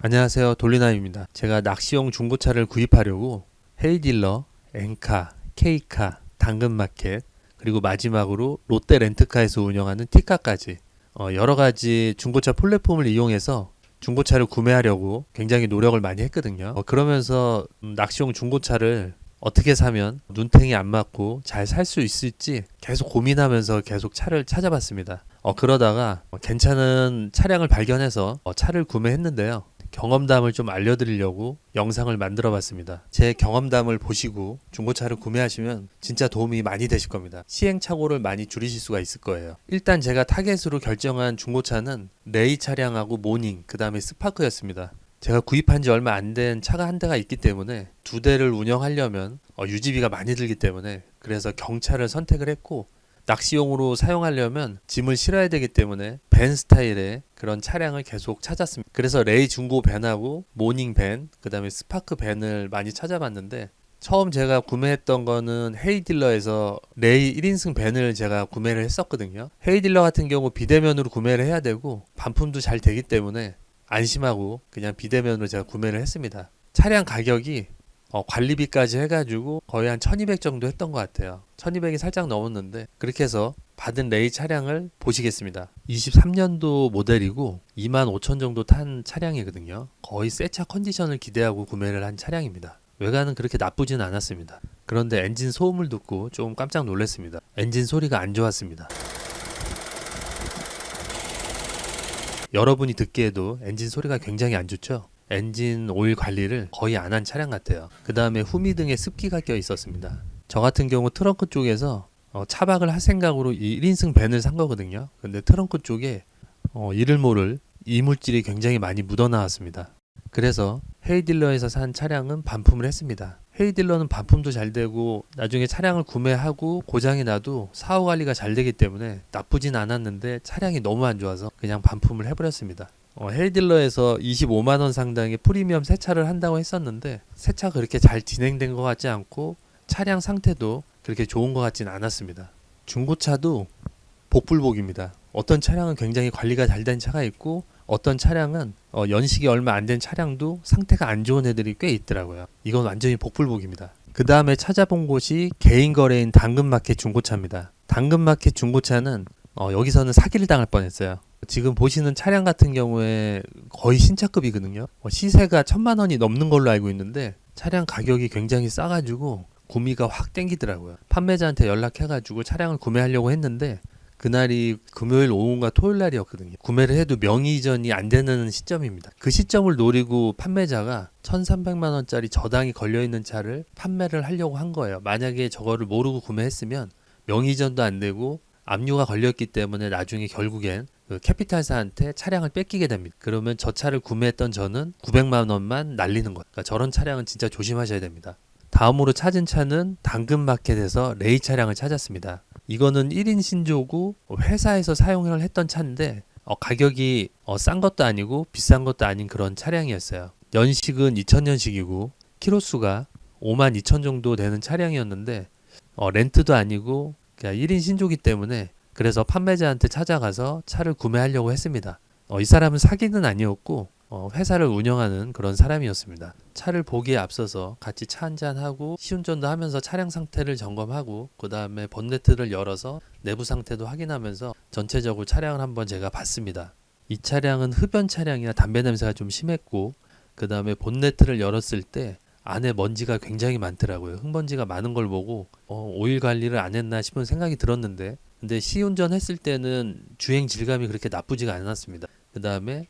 안녕하세요, 돌리나입니다. 제가 낚시용 중고차를 구입하려고 헤이딜러, 엔카, K카, 당근마켓, 그리고 마지막으로 롯데 렌트카에서 운영하는 티카까지 여러가지 중고차 플랫폼을 이용해서 중고차를 구매하려고 굉장히 노력을 많이 했거든요. 그러면서 낚시용 중고차를 어떻게 사면 눈탱이 안 맞고 잘 살 수 있을지 계속 고민하면서 계속 차를 찾아봤습니다. 그러다가 괜찮은 차량을 발견해서 차를 구매했는데요. 경험담을 좀 알려드리려고 영상을 만들어 봤습니다. 제 경험담을 보시고 중고차를 구매하시면 진짜 도움이 많이 되실 겁니다. 시행착오를 많이 줄이실 수가 있을 거예요. 일단 제가 타겟으로 결정한 중고차는 레이 차량하고 모닝, 그 다음에 스파크였습니다. 제가 구입한 지 얼마 안 된 차가 한 대가 있기 때문에 두 대를 운영하려면 유지비가 많이 들기 때문에 그래서 경차를 선택을 했고, 낚시용으로 사용하려면 짐을 실어야 되기 때문에 밴 스타일의 그런 차량을 계속 찾았습니다. 그래서 레이 중고 밴하고 모닝 밴, 그 다음에 스파크 밴을 많이 찾아봤는데, 처음 제가 구매했던 거는 헤이딜러에서 레이 1인승 밴을 제가 구매를 했었거든요. 헤이딜러 같은 경우 비대면으로 구매를 해야 되고 반품도 잘 되기 때문에 안심하고 그냥 비대면으로 제가 구매를 했습니다. 차량 가격이 관리비까지 해가지고 거의 한 1200 정도 했던 것 같아요. 1200이 살짝 넘었는데, 그렇게 해서 받은 레이 차량을 보시겠습니다. 23년도 모델이고 25,000 정도 탄 차량이거든요. 거의 새 차 컨디션을 기대하고 구매를 한 차량입니다. 외관은 그렇게 나쁘진 않았습니다. 그런데 엔진 소음을 듣고 좀 깜짝 놀랐습니다. 엔진 소리가 안 좋았습니다. 여러분이 듣기에도 엔진 소리가 굉장히 안 좋죠? 엔진 오일 관리를 거의 안 한 차량 같아요. 그 다음에 후미등에 습기가 껴 있었습니다. 저 같은 경우 트렁크 쪽에서 차박을 할 생각으로 이 1인승 밴을 산 거거든요. 근데 트렁크 쪽에 이를 모를 이물질이 굉장히 많이 묻어 나왔습니다. 그래서 헤이딜러에서 산 차량은 반품을 했습니다. 헤이딜러는 반품도 잘 되고 나중에 차량을 구매하고 고장이 나도 사후 관리가 잘 되기 때문에 나쁘진 않았는데 차량이 너무 안 좋아서 그냥 반품을 해버렸습니다. 헤이딜러에서 25만원 상당의 프리미엄 세차를 한다고 했었는데 세차 그렇게 잘 진행된 것 같지 않고 차량 상태도 그렇게 좋은 것 같진 않았습니다. 중고차도 복불복입니다. 어떤 차량은 굉장히 관리가 잘 된 차가 있고 어떤 차량은 연식이 얼마 안 된 차량도 상태가 안 좋은 애들이 꽤 있더라고요. 이건 완전히 복불복입니다. 그 다음에 찾아본 곳이 개인 거래인 당근마켓 중고차입니다. 당근마켓 중고차는 여기서는 사기를 당할 뻔했어요. 지금 보시는 차량 같은 경우에 거의 신차급이거든요. 시세가 1000만원이 넘는 걸로 알고 있는데 차량 가격이 굉장히 싸가지고 구미가 확 땡기더라고요. 판매자한테 연락해가지고 차량을 구매하려고 했는데 그날이 금요일 오후인가 토요일 날이었거든요. 구매를 해도 명의 이전이 안 되는 시점입니다. 그 시점을 노리고 판매자가 1300만원짜리 저당이 걸려있는 차를 판매를 하려고 한 거예요. 만약에 저거를 모르고 구매했으면 명의 이전도 안 되고 압류가 걸렸기 때문에 나중에 결국엔 그 캐피탈사한테 차량을 뺏기게 됩니다. 그러면 저 차를 구매했던 저는 900만원만 날리는 거예요. 그러니까 저런 차량은 진짜 조심하셔야 됩니다. 다음으로 찾은 차는 당근마켓에서 레이 차량을 찾았습니다. 이거는 1인 신조고 회사에서 사용을 했던 차인데 가격이 싼 것도 아니고 비싼 것도 아닌 그런 차량이었어요. 연식은 2000년식이고 키로수가 52,000 정도 되는 차량이었는데 렌트도 아니고 그냥 1인 신조기 때문에 그래서 판매자한테 찾아가서 차를 구매하려고 했습니다. 이 사람은 사기는 아니었고 회사를 운영하는 그런 사람이었습니다. 차를 보기에 앞서서 같이 차 한잔하고 시운전도 하면서 차량 상태를 점검하고 그 다음에 본네트를 열어서 내부 상태도 확인하면서 전체적으로 차량을 한번 제가 봤습니다. 이 차량은 흡연 차량이나 담배 냄새가 좀 심했고 그 다음에 본네트를 열었을 때 안에 먼지가 굉장히 많더라고요. 흙먼지가 많은 걸 보고 오일 관리를 안 했나 싶은 생각이 들었는데, 근데 시운전 했을 때는 주행 질감이 그렇게 나쁘지가 않았습니다. 그 다음에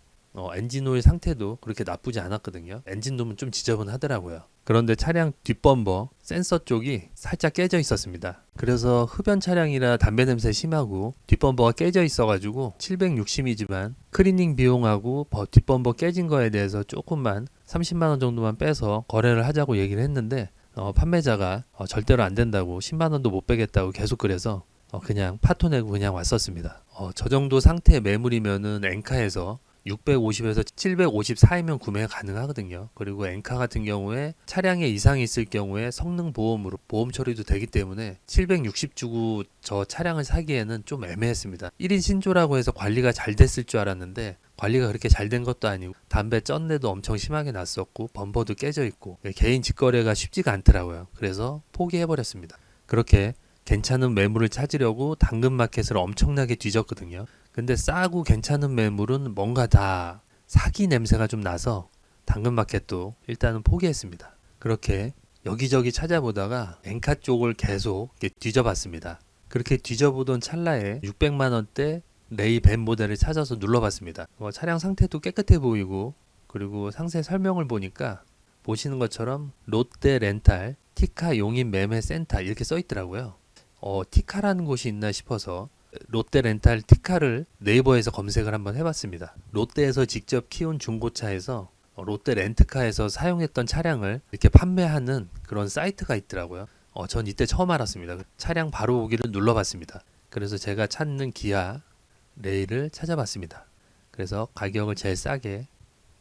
엔진 오일 상태도 그렇게 나쁘지 않았거든요. 엔진룸은 좀 지저분하더라고요. 그런데 차량 뒷범버 센서 쪽이 살짝 깨져 있었습니다. 그래서 흡연 차량이라 담배 냄새 심하고 뒷범버가 깨져 있어가지고 760이지만 클리닝 비용하고 뒷범버 깨진 거에 대해서 조금만 30만원 정도만 빼서 거래를 하자고 얘기를 했는데 판매자가 절대로 안 된다고 10만원도 못 빼겠다고 계속 그래서 그냥 파토 내고 그냥 왔었습니다. 저 정도 상태의 매물이면은 엔카에서 650에서 754이면 구매가 가능하거든요. 그리고 엔카 같은 경우에 차량에 이상이 있을 경우에 성능 보험으로 보험 처리도 되기 때문에 760 주고 저 차량을 사기에는 좀 애매했습니다. 1인 신조라고 해서 관리가 잘 됐을 줄 알았는데 관리가 그렇게 잘 된 것도 아니고 담배 쩐내도 엄청 심하게 났었고 범퍼도 깨져 있고 개인 직거래가 쉽지가 않더라고요. 그래서 포기해버렸습니다. 그렇게 괜찮은 매물을 찾으려고 당근마켓을 엄청나게 뒤졌거든요. 근데 싸고 괜찮은 매물은 뭔가 다 사기 냄새가 좀 나서 당근마켓도 일단은 포기했습니다. 그렇게 여기저기 찾아보다가 엔카 쪽을 계속 뒤져봤습니다. 그렇게 뒤져보던 찰나에 600만 원대 레이 벤 모델을 찾아서 눌러봤습니다. 차량 상태도 깨끗해 보이고 그리고 상세 설명을 보니까 보시는 것처럼 롯데 렌탈 티카 용인 매매 센터 이렇게 써 있더라고요. 티카라는 곳이 있나 싶어서 롯데 렌탈 티카를 네이버에서 검색을 한번 해봤습니다. 롯데에서 직접 키운 중고차에서 롯데 렌트카에서 사용했던 차량을 이렇게 판매하는 그런 사이트가 있더라고요. 전 이때 처음 알았습니다. 차량 바로 오기를 눌러봤습니다. 그래서 제가 찾는 기아 레일을 찾아봤습니다. 그래서 가격을 제일 싸게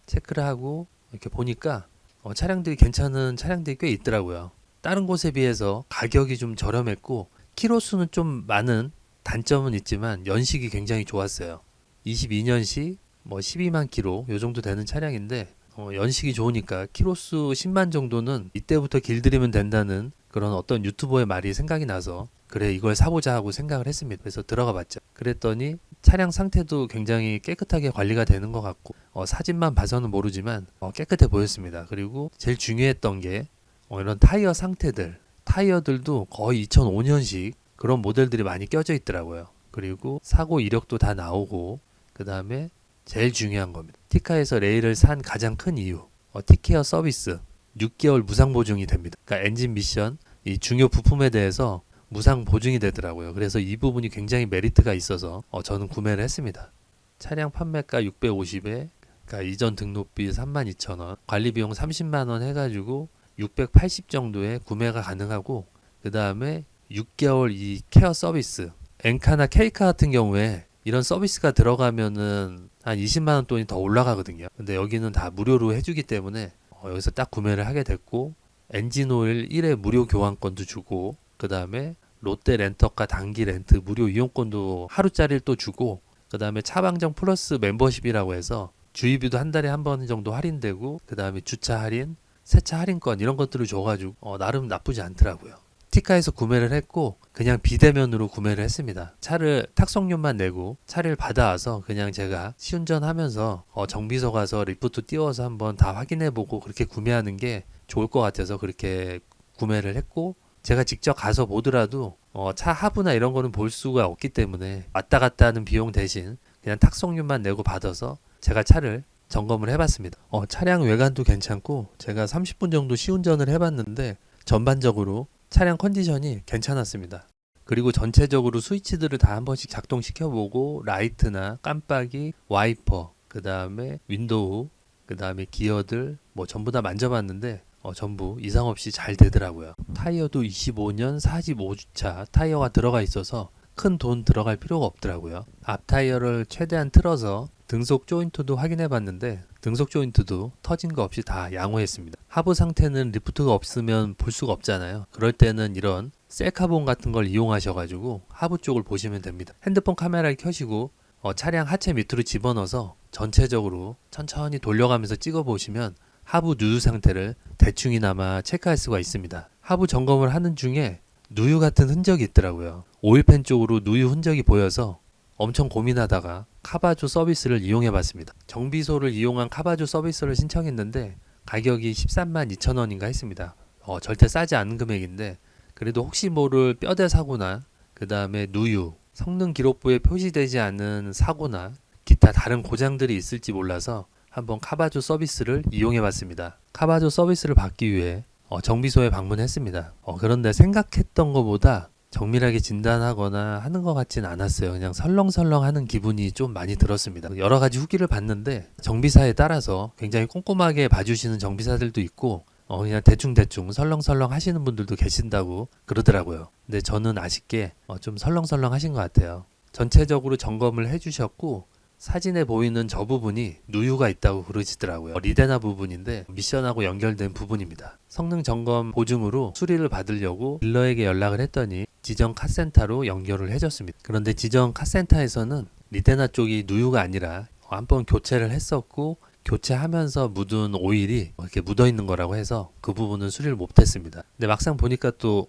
체크를 하고 이렇게 보니까 차량들이 괜찮은 차량들이 꽤 있더라고요. 다른 곳에 비해서 가격이 좀 저렴했고 키로수는 좀 많은 단점은 있지만 연식이 굉장히 좋았어요. 22년식 12만 키로 요 정도 되는 차량인데 연식이 좋으니까 키로수 10만 정도는 이때부터 길들이면 된다는 그런 어떤 유튜버의 말이 생각이 나서 그래 이걸 사보자 하고 생각을 했습니다. 그래서 들어가 봤죠. 그랬더니 차량 상태도 굉장히 깨끗하게 관리가 되는 것 같고 사진만 봐서는 모르지만 깨끗해 보였습니다. 그리고 제일 중요했던 게 이런 타이어 상태들 타이어들도 거의 2005년식 그런 모델들이 많이 껴져 있더라고요. 그리고 사고 이력도 다 나오고 그 다음에 제일 중요한 겁니다. 티카에서 레일을 산 가장 큰 이유 티케어 서비스 6개월 무상 보증이 됩니다. 그러니까 엔진 미션 이 중요 부품에 대해서 무상 보증이 되더라고요. 그래서 이 부분이 굉장히 메리트가 있어서 저는 구매를 했습니다. 차량 판매가 650에 그러니까 이전 등록비 32,000원 관리비용 30만원 해가지고 680 정도에 구매가 가능하고 그 다음에 6개월 이 케어 서비스 엔카나 케이카 같은 경우에 이런 서비스가 들어가면은 한 20만원 돈이 더 올라가거든요. 근데 여기는 다 무료로 해주기 때문에 여기서 딱 구매를 하게 됐고 엔진오일 1회 무료 교환권도 주고 그 다음에 롯데 렌터카 단기 렌트 무료 이용권도 하루짜리를 또 주고 그 다음에 차방정 플러스 멤버십이라고 해서 주유비도 한 달에 한 번 정도 할인되고 그 다음에 주차 할인, 세차 할인권 이런 것들을 줘가지고 나름 나쁘지 않더라고요. 티카에서 구매를 했고 그냥 비대면으로 구매를 했습니다. 차를 탁송료만 내고 차를 받아와서 그냥 제가 시운전하면서 정비소 가서 리프트 띄워서 한번 다 확인해보고 그렇게 구매하는 게 좋을 것 같아서 그렇게 구매를 했고 제가 직접 가서 보더라도 차 하부나 이런 거는 볼 수가 없기 때문에 왔다 갔다 하는 비용 대신 그냥 탁송료만 내고 받아서 제가 차를 점검을 해봤습니다. 차량 외관도 괜찮고 제가 30분 정도 시운전을 해봤는데 전반적으로 차량 컨디션이 괜찮았습니다. 그리고 전체적으로 스위치들을 다 한 번씩 작동시켜보고 라이트나 깜빡이, 와이퍼, 그 다음에 윈도우, 그 다음에 기어들 전부 다 만져봤는데 전부 이상 없이 잘 되더라고요. 타이어도 25년 45주차 타이어가 들어가 있어서 큰 돈 들어갈 필요가 없더라고요. 앞 타이어를 최대한 틀어서 등속 조인트도 확인해 봤는데 등속 조인트도 터진 거 없이 다 양호했습니다. 하부 상태는 리프트가 없으면 볼 수가 없잖아요. 그럴 때는 이런 셀카본 같은 걸 이용하셔가지고 하부 쪽을 보시면 됩니다. 핸드폰 카메라를 켜시고 차량 하체 밑으로 집어넣어서 전체적으로 천천히 돌려가면서 찍어 보시면 하부 누유 상태를 대충이나마 체크할 수가 있습니다. 하부 점검을 하는 중에 누유 같은 흔적이 있더라고요. 오일팬 쪽으로 누유 흔적이 보여서 엄청 고민하다가 카바조 서비스를 이용해 봤습니다. 정비소를 이용한 카바조 서비스를 신청했는데 가격이 13만 2천 원인가 했습니다. 절대 싸지 않은 금액인데 그래도 혹시 모를 뼈대 사고나 그 다음에 누유, 성능 기록부에 표시되지 않은 사고나 기타 다른 고장들이 있을지 몰라서 한번 카바조 서비스를 이용해 봤습니다. 카바조 서비스를 받기 위해 정비소에 방문했습니다. 그런데 생각했던 것보다 정밀하게 진단하거나 하는 것 같진 않았어요. 그냥 설렁설렁 하는 기분이 좀 많이 들었습니다. 여러 가지 후기를 봤는데 정비사에 따라서 굉장히 꼼꼼하게 봐주시는 정비사들도 있고 그냥 대충대충 설렁설렁 하시는 분들도 계신다고 그러더라고요. 근데 저는 아쉽게 좀 설렁설렁 하신 것 같아요. 전체적으로 점검을 해주셨고 사진에 보이는 저 부분이 누유가 있다고 그러시더라고요. 리데나 부분인데 미션하고 연결된 부분입니다. 성능 점검 보증으로 수리를 받으려고 딜러에게 연락을 했더니 지정 카센터로 연결을 해줬습니다. 그런데 지정 카센터에서는 리데나 쪽이 누유가 아니라 한번 교체를 했었고 교체하면서 묻은 오일이 이렇게 묻어 있는 거라고 해서 그 부분은 수리를 못했습니다. 근데 막상 보니까 또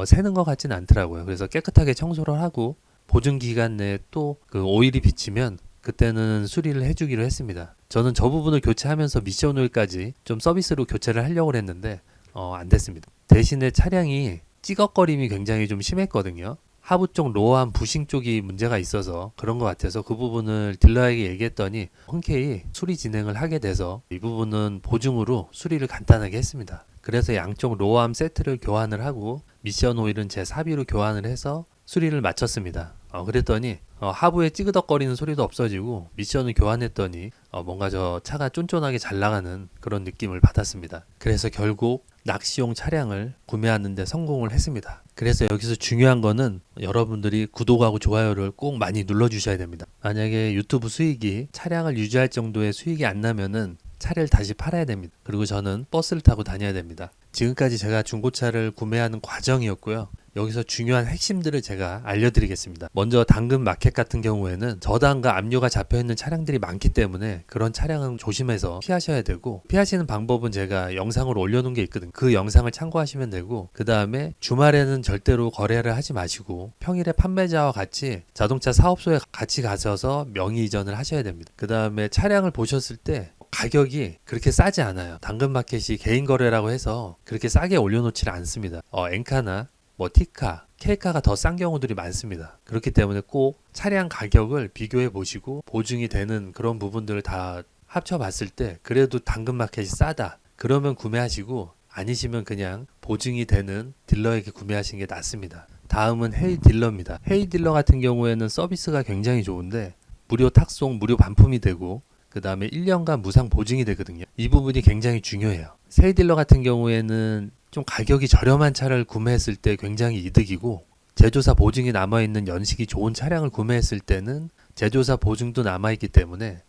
새는 것 같진 않더라고요. 그래서 깨끗하게 청소를 하고 보증 기간 내에 또 그 오일이 비치면 그때는 수리를 해주기로 했습니다. 저는 저 부분을 교체하면서 미션 오일까지 좀 서비스로 교체를 하려고 했는데 안 됐습니다. 대신에 차량이 찌걱거림이 굉장히 좀 심했거든요. 하부 쪽 로어암 부싱 쪽이 문제가 있어서 그런 것 같아서 그 부분을 딜러에게 얘기했더니 흔쾌히 수리 진행을 하게 돼서 이 부분은 보증으로 수리를 간단하게 했습니다. 그래서 양쪽 로어암 세트를 교환을 하고 미션 오일은 제 사비로 교환을 해서 수리를 마쳤습니다. 그랬더니 하부에 찌그덕거리는 소리도 없어지고 미션을 교환했더니 뭔가 저 차가 쫀쫀하게 잘 나가는 그런 느낌을 받았습니다. 그래서 결국 낚시용 차량을 구매하는데 성공을 했습니다. 그래서 여기서 중요한 거는 여러분들이 구독하고 좋아요를 꼭 많이 눌러주셔야 됩니다. 만약에 유튜브 수익이 차량을 유지할 정도의 수익이 안 나면은 차를 다시 팔아야 됩니다. 그리고 저는 버스를 타고 다녀야 됩니다. 지금까지 제가 중고차를 구매하는 과정이었고요. 여기서 중요한 핵심들을 제가 알려드리겠습니다. 먼저 당근 마켓 같은 경우에는 저당과 압류가 잡혀있는 차량들이 많기 때문에 그런 차량은 조심해서 피하셔야 되고, 피하시는 방법은 제가 영상으로 올려놓은 게 있거든요. 그 영상을 참고하시면 되고, 그 다음에 주말에는 절대로 거래를 하지 마시고 평일에 판매자와 같이 자동차 사업소에 같이 가셔서 명의 이전을 하셔야 됩니다. 그 다음에 차량을 보셨을 때 가격이 그렇게 싸지 않아요. 당근마켓이 개인 거래라고 해서 그렇게 싸게 올려놓지를 않습니다. 엔카나 티카, K카가 더 싼 경우들이 많습니다. 그렇기 때문에 꼭 차량 가격을 비교해 보시고 보증이 되는 그런 부분들을 다 합쳐봤을 때 그래도 당근마켓이 싸다 그러면 구매하시고, 아니시면 그냥 보증이 되는 딜러에게 구매하시는 게 낫습니다. 다음은 헤이 딜러입니다. 헤이 딜러 같은 경우에는 서비스가 굉장히 좋은데 무료 탁송, 무료 반품이 되고 그 다음에 1년간 무상 보증이 되거든요. 이 부분이 굉장히 중요해요. 새 딜러 같은 경우에는 좀 가격이 저렴한 차를 구매했을 때 굉장히 이득이고, 제조사 보증이 남아있는 연식이 좋은 차량을 구매했을 때는 제조사 보증도 남아있기 때문에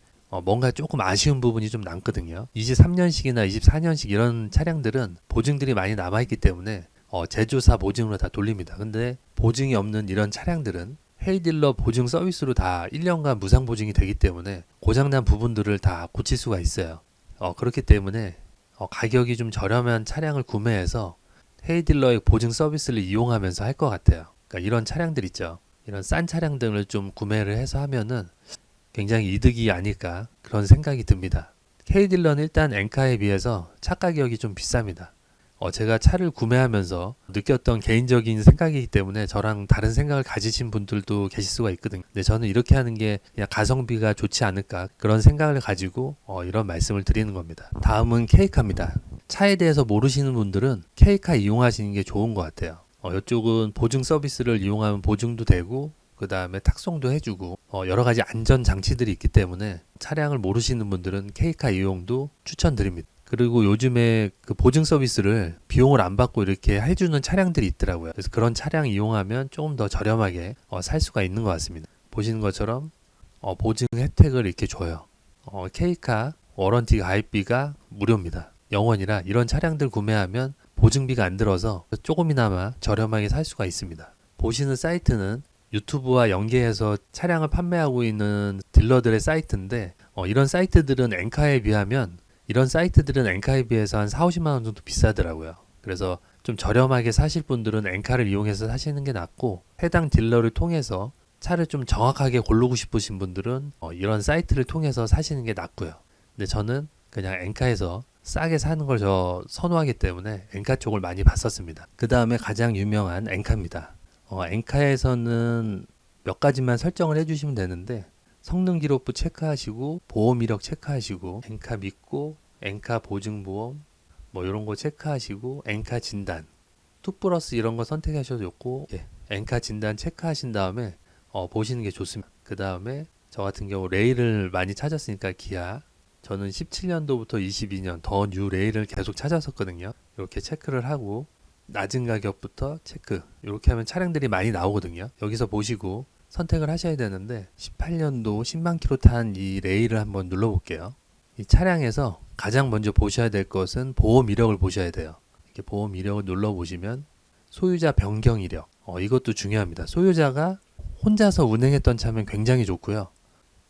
뭔가 조금 아쉬운 부분이 좀 남거든요. 23년식이나 24년식 이런 차량들은 보증들이 많이 남아있기 때문에 제조사 보증으로 다 돌립니다. 근데 보증이 없는 이런 차량들은 헤이딜러 보증 서비스로 다 1년간 무상 보증이 되기 때문에 고장난 부분들을 다 고칠 수가 있어요. 그렇기 때문에 가격이 좀 저렴한 차량을 구매해서 헤이딜러의 보증 서비스를 이용하면서 할 것 같아요. 그러니까 이런 차량들 있죠. 이런 싼 차량들을 좀 구매를 해서 하면은 굉장히 이득이 아닐까 그런 생각이 듭니다. 헤이딜러는 일단 엔카에 비해서 차 가격이 좀 비쌉니다. 제가 차를 구매하면서 느꼈던 개인적인 생각이기 때문에 저랑 다른 생각을 가지신 분들도 계실 수가 있거든요. 근데 저는 이렇게 하는 게 그냥 가성비가 좋지 않을까 그런 생각을 가지고 이런 말씀을 드리는 겁니다. 다음은 K카입니다. 차에 대해서 모르시는 분들은 K카 이용하시는 게 좋은 것 같아요. 이쪽은 보증 서비스를 이용하면 보증도 되고 그 다음에 탁송도 해주고 여러 가지 안전 장치들이 있기 때문에 차량을 모르시는 분들은 K카 이용도 추천드립니다. 그리고 요즘에 그 보증 서비스를 비용을 안 받고 이렇게 해주는 차량들이 있더라고요. 그래서 그런 차량 이용하면 조금 더 저렴하게 살 수가 있는 것 같습니다. 보시는 것처럼 보증 혜택을 이렇게 줘요. K카 워런티 가입비가 무료입니다. 영원이라 이런 차량들 구매하면 보증비가 안 들어서 조금이나마 저렴하게 살 수가 있습니다. 보시는 사이트는 유튜브와 연계해서 차량을 판매하고 있는 딜러들의 사이트인데 이런 사이트들은 엔카에 비하면 한 4, 50만 원 정도 비싸더라고요. 그래서 좀 저렴하게 사실 분들은 엔카를 이용해서 사시는 게 낫고, 해당 딜러를 통해서 차를 좀 정확하게 고르고 싶으신 분들은 이런 사이트를 통해서 사시는 게 낫고요. 근데 저는 그냥 엔카에서 싸게 사는 걸 선호하기 때문에 엔카 쪽을 많이 봤었습니다. 그 다음에 가장 유명한 엔카입니다. 엔카에서는 몇 가지만 설정을 해주시면 되는데 성능 기록부 체크하시고 보험 이력 체크하시고 엔카 믿고 엔카 보증보험 이런 거 체크하시고 엔카 진단 2 플러스 이런 거 선택하셔도 좋고, 엔카 진단 체크하신 다음에 보시는 게 좋습니다. 그 다음에 저 같은 경우 레일을 많이 찾았으니까 기아, 저는 17년도부터 22년 더 뉴 레일을 계속 찾았었거든요. 이렇게 체크를 하고 낮은 가격부터 체크, 이렇게 하면 차량들이 많이 나오거든요. 여기서 보시고 선택을 하셔야 되는데 18년도 10만 킬로 탄 이 레일을 한번 눌러볼게요. 이 차량에서 가장 먼저 보셔야 될 것은 보험 이력을 보셔야 돼요. 이렇게 보험 이력을 눌러보시면 소유자 변경 이력, 이것도 중요합니다. 소유자가 혼자서 운행했던 차면 굉장히 좋고요.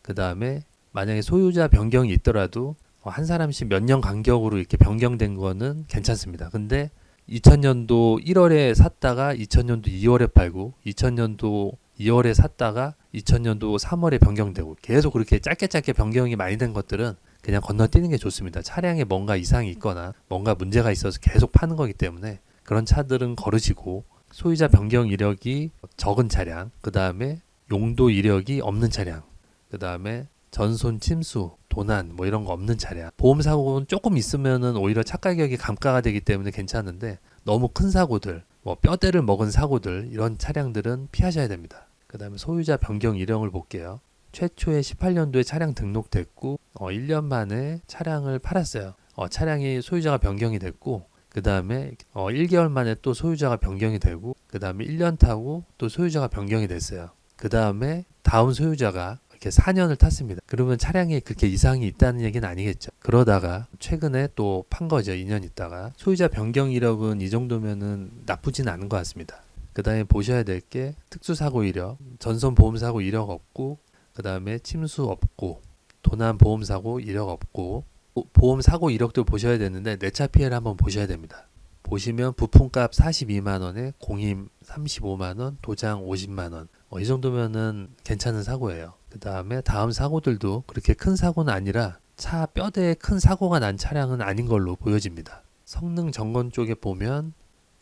그 다음에 만약에 소유자 변경이 있더라도 한 사람씩 몇 년 간격으로 이렇게 변경된 거는 괜찮습니다. 근데 2000년도 1월에 샀다가 2000년도 2월에 팔고 2000년도 2월에 샀다가 2000년도 3월에 변경되고 계속 그렇게 짧게 변경이 많이 된 것들은 그냥 건너뛰는 게 좋습니다. 차량에 뭔가 이상이 있거나 뭔가 문제가 있어서 계속 파는 거기 때문에 그런 차들은 거르시고 소유자 변경 이력이 적은 차량, 그 다음에 용도 이력이 없는 차량, 그 다음에 전손 침수, 도난 뭐 이런 거 없는 차량. 보험 사고는 조금 있으면은 오히려 차 가격이 감가가 되기 때문에 괜찮은데 너무 큰 사고들, 뭐 뼈대를 먹은 사고들 이런 차량들은 피하셔야 됩니다. 그 다음에 소유자 변경 이력을 볼게요. 최초에 18년도에 차량 등록됐고 1년 만에 차량을 팔았어요. 차량이 소유자가 변경이 됐고 그 다음에 1개월 만에 또 소유자가 변경이 되고 그 다음에 1년 타고 또 소유자가 변경이 됐어요. 그 다음에 다음 소유자가 이렇게 4년을 탔습니다. 그러면 차량에 그렇게 이상이 있다는 얘기는 아니겠죠. 그러다가 최근에 또 판 거죠. 2년 있다가. 소유자 변경 이력은 이 정도면은 나쁘진 않은 것 같습니다. 그 다음에 보셔야 될 게 특수사고 이력, 전손 보험사고 이력 없고 그 다음에 침수 없고 도난 보험사고 이력 없고 보험 사고 이력도 보셔야 되는데 내 차 피해를 한번 보셔야 됩니다. 보시면 부품값 42만원에 공임 35만원, 도장 50만원. 이 정도면은 괜찮은 사고예요. 그 다음에 다음 사고들도 그렇게 큰 사고는 아니라 차 뼈대에 큰 사고가 난 차량은 아닌 걸로 보여집니다. 성능 점검 쪽에 보면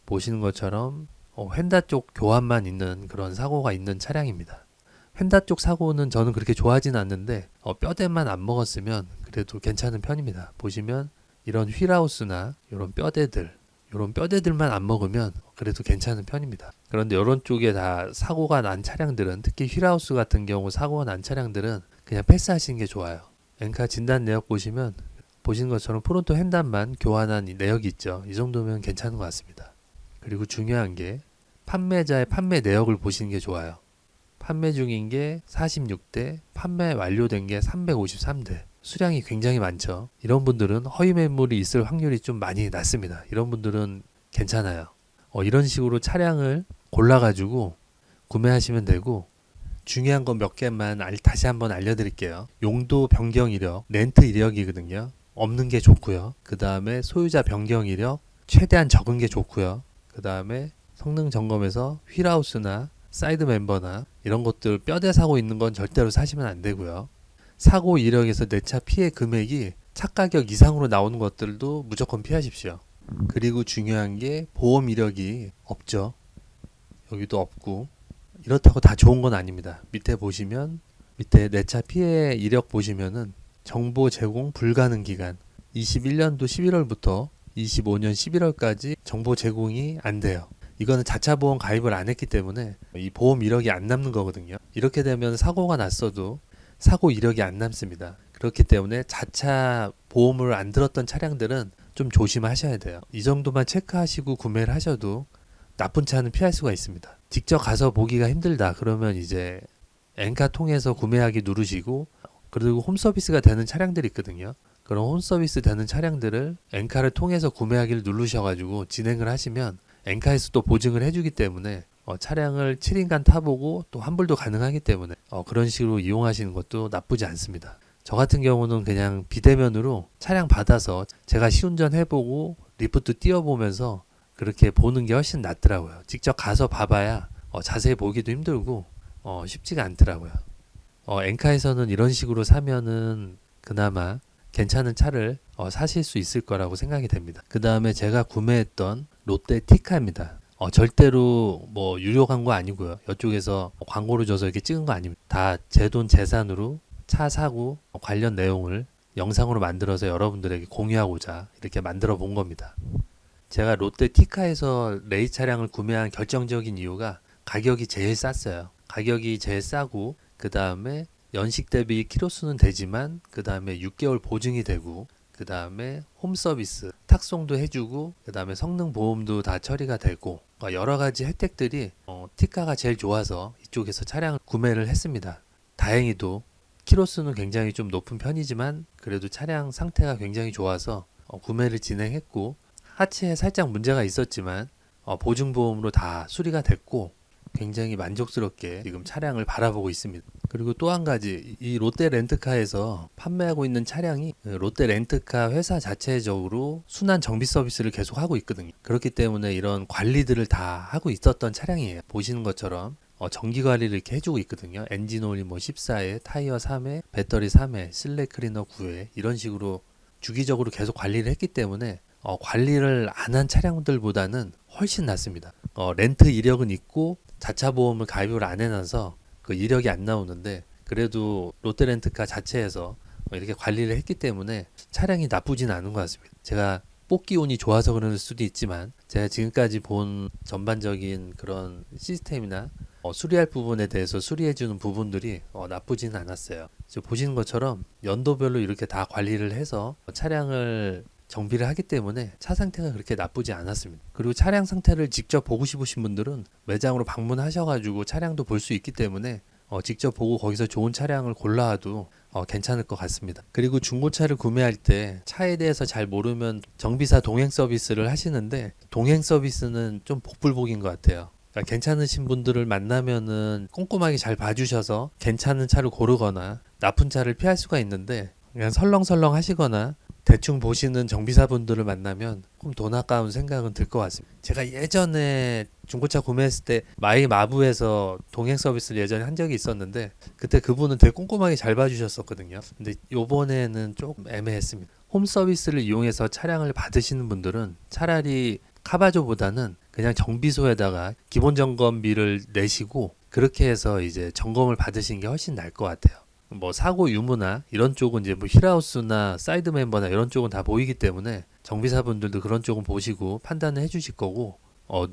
보시는 것처럼 휀다 쪽 교환만 있는 그런 사고가 있는 차량입니다. 휀다 쪽 사고는 저는 그렇게 좋아하진 않는데 뼈대만 안 먹었으면 그래도 괜찮은 편입니다. 보시면 이런 휠하우스나 이런 뼈대들만 안 먹으면 그래도 괜찮은 편입니다. 그런데 이런 쪽에 다 사고가 난 차량들은 특히 휠하우스 같은 경우 사고가 난 차량들은 그냥 패스하시는 게 좋아요. 엔카 진단 내역 보시면 보시는 것처럼 프론토 휀다만 교환한 내역이 있죠. 이 정도면 괜찮은 것 같습니다. 그리고 중요한 게 판매자의 판매 내역을 보시는 게 좋아요. 판매 중인 게 46대, 판매 완료된 게 353대. 수량이 굉장히 많죠. 이런 분들은 허위 매물이 있을 확률이 좀 많이 낮습니다. 이런 분들은 괜찮아요. 이런 식으로 차량을 골라가지고 구매하시면 되고 중요한 거 몇 개만 다시 한번 알려드릴게요. 용도 변경 이력, 렌트 이력이거든요. 없는 게 좋고요. 그 다음에 소유자 변경 이력 최대한 적은 게 좋고요. 그 다음에 성능 점검에서 휠하우스나 사이드 멤버나 이런 것들 뼈대 사고 있는 건 절대로 사시면 안 되고요. 사고 이력에서 내 차 피해 금액이 차 가격 이상으로 나오는 것들도 무조건 피하십시오. 그리고 중요한 게 보험 이력이 없죠. 여기도 없고 이렇다고 다 좋은 건 아닙니다. 밑에 보시면 밑에 내 차 피해 이력 보시면은 정보 제공 불가능 기간 21년도 11월부터 25년 11월까지 정보 제공이 안 돼요. 이거는 자차 보험 가입을 안 했기 때문에 이 보험 이력이 안 남는 거거든요. 이렇게 되면 사고가 났어도 사고 이력이 안 남습니다. 그렇기 때문에 자차 보험을 안 들었던 차량들은 좀 조심하셔야 돼요. 이 정도만 체크하시고 구매를 하셔도 나쁜 차는 피할 수가 있습니다. 직접 가서 보기가 힘들다 그러면 이제 엔카 통해서 구매하기 누르시고 그리고 홈서비스가 되는 차량들이 있거든요. 그런 홈서비스 되는 차량들을 엔카를 통해서 구매하기를 누르셔가지고 진행을 하시면 엔카에서 또 보증을 해주기 때문에 차량을 7인간 타보고 또 환불도 가능하기 때문에 그런 식으로 이용하시는 것도 나쁘지 않습니다. 저 같은 경우는 그냥 비대면으로 차량 받아서 제가 시운전 해보고 리프트 띄워보면서 그렇게 보는 게 훨씬 낫더라고요. 직접 가서 봐봐야 자세히 보기도 힘들고 쉽지가 않더라고요. 엔카에서는 이런 식으로 사면은 그나마 괜찮은 차를 사실 수 있을 거라고 생각이 됩니다. 그 다음에 제가 구매했던 롯데 티카입니다. 절대로 뭐 유료 광고 아니고요. 이쪽에서 광고를 줘서 이렇게 찍은 거 아닙니다. 다 제 돈 재산으로 차 사고 관련 내용을 영상으로 만들어서 여러분들에게 공유하고자 이렇게 만들어 본 겁니다. 제가 롯데 티카에서 레이 차량을 구매한 결정적인 이유가 가격이 제일 쌌어요. 가격이 제일 싸고 그 다음에 연식 대비 키로수는 되지만 그 다음에 6개월 보증이 되고 그 다음에 홈서비스 탁송도 해주고 그 다음에 성능 보험도 다 처리가 되고 여러 가지 혜택들이 티카가 제일 좋아서 이쪽에서 차량을 구매를 했습니다. 다행히도 키로수는 굉장히 좀 높은 편이지만 그래도 차량 상태가 굉장히 좋아서 구매를 진행했고 하체에 살짝 문제가 있었지만 보증보험으로 다 수리가 됐고 굉장히 만족스럽게 지금 차량을 바라보고 있습니다. 그리고 또 한 가지, 이 롯데 렌트카에서 판매하고 있는 차량이 롯데 렌트카 회사 자체적으로 순환 정비 서비스를 계속 하고 있거든요. 그렇기 때문에 이런 관리들을 다 하고 있었던 차량이에요. 보시는 것처럼 정기 관리를 이렇게 해주고 있거든요. 엔진 오일 뭐 14회, 타이어 3회, 배터리 3회, 실내 클리너 9회 이런 식으로 주기적으로 계속 관리를 했기 때문에 관리를 안 한 차량들보다는 훨씬 낫습니다. 렌트 이력은 있고 자차 보험을 가입을 안 해놔서 그 이력이 안 나오는데, 그래도 롯데렌트카 자체에서 이렇게 관리를 했기 때문에 차량이 나쁘진 않은 것 같습니다. 제가 뽑기 운이 좋아서 그럴 수도 있지만 제가 지금까지 본 전반적인 그런 시스템이나 수리할 부분에 대해서 수리해주는 부분들이 나쁘지는 않았어요. 보시는 것처럼 연도별로 이렇게 다 관리를 해서 차량을 정비를 하기 때문에 차 상태가 그렇게 나쁘지 않았습니다. 그리고 차량 상태를 직접 보고 싶으신 분들은 매장으로 방문하셔가지고 차량도 볼 수 있기 때문에 직접 보고 거기서 좋은 차량을 골라와도 괜찮을 것 같습니다. 그리고 중고차를 구매할 때 차에 대해서 잘 모르면 정비사 동행 서비스를 하시는데, 동행 서비스는 좀 복불복인 것 같아요. 그러니까 괜찮으신 분들을 만나면은 꼼꼼하게 잘 봐주셔서 괜찮은 차를 고르거나 나쁜 차를 피할 수가 있는데, 그냥 설렁설렁 하시거나 대충 보시는 정비사분들을 만나면 조금 돈 아까운 생각은 들 것 같습니다. 제가 예전에 중고차 구매했을 때 마이 마부에서 동행 서비스를 예전에 한 적이 있었는데, 그때 그분은 되게 꼼꼼하게 잘 봐주셨었거든요. 근데 요번에는 조금 애매했습니다. 홈 서비스를 이용해서 차량을 받으시는 분들은 차라리 카바조보다는 그냥 정비소에다가 기본 점검비를 내시고 그렇게 해서 이제 점검을 받으시는 게 훨씬 나을 것 같아요. 뭐 사고 유무나 이런 쪽은 이제 뭐 힐하우스나 사이드 멤버나 이런 쪽은 다 보이기 때문에 정비사분들도 그런 쪽은 보시고 판단을 해주실 거고,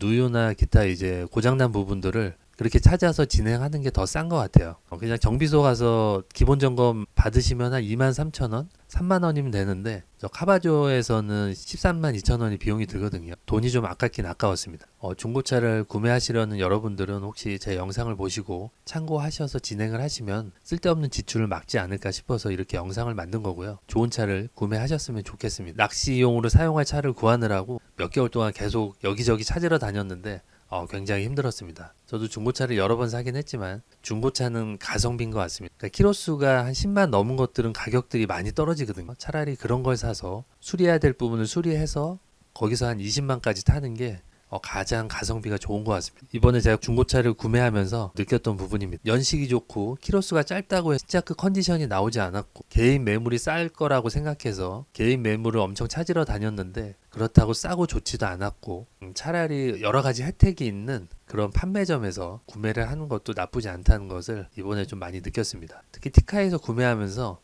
누유나 기타 이제 고장난 부분들을 그렇게 찾아서 진행하는 게 더 싼 것 같아요. 그냥 정비소 가서 기본 점검 받으시면 한 23,000원, 3만원이면 되는데 저 카바조에서는 13만 2천원이 비용이 들거든요. 돈이 좀 아깝긴 아까웠습니다. 중고차를 구매하시려는 여러분들은 혹시 제 영상을 보시고 참고하셔서 진행을 하시면 쓸데없는 지출을 막지 않을까 싶어서 이렇게 영상을 만든 거고요. 좋은 차를 구매하셨으면 좋겠습니다. 낚시용으로 사용할 차를 구하느라고 몇 개월 동안 계속 여기저기 찾으러 다녔는데 굉장히 힘들었습니다. 저도 중고차를 여러 번 사긴 했지만 중고차는 가성비인 것 같습니다. 그러니까 키로수가 한 10만 넘은 것들은 가격들이 많이 떨어지거든요. 차라리 그런 걸 사서 수리해야 될 부분을 수리해서 거기서 한 20만까지 타는 게 가장 가성비가 좋은 것 같습니다. 이번에 제가 중고차를 구매하면서 느꼈던 부분입니다. 연식이 좋고 키로수가 짧다고 해서 진짜 그 컨디션이 나오지 않았고, 개인 매물이 쌀 거라고 생각해서 개인 매물을 엄청 찾으러 다녔는데 그렇다고 싸고 좋지도 않았고, 차라리 여러 가지 혜택이 있는 그런 판매점에서 구매를 하는 것도 나쁘지 않다는 것을 이번에 좀 많이 느꼈습니다. 특히 티카에서 구매하면서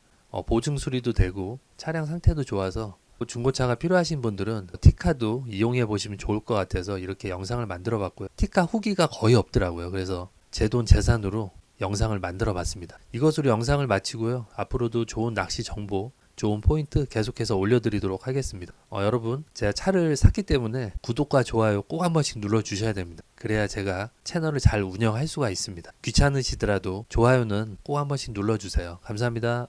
보증 수리도 되고 차량 상태도 좋아서 중고차가 필요하신 분들은 티카도 이용해 보시면 좋을 것 같아서 이렇게 영상을 만들어 봤고요. 티카 후기가 거의 없더라고요. 그래서 제 돈 재산으로 영상을 만들어 봤습니다. 이것으로 영상을 마치고요. 앞으로도 좋은 낚시 정보, 좋은 포인트 계속해서 올려드리도록 하겠습니다. 여러분, 제가 차를 샀기 때문에 구독과 좋아요 꼭 한 번씩 눌러주셔야 됩니다. 그래야 제가 채널을 잘 운영할 수가 있습니다. 귀찮으시더라도 좋아요는 꼭 한 번씩 눌러주세요. 감사합니다.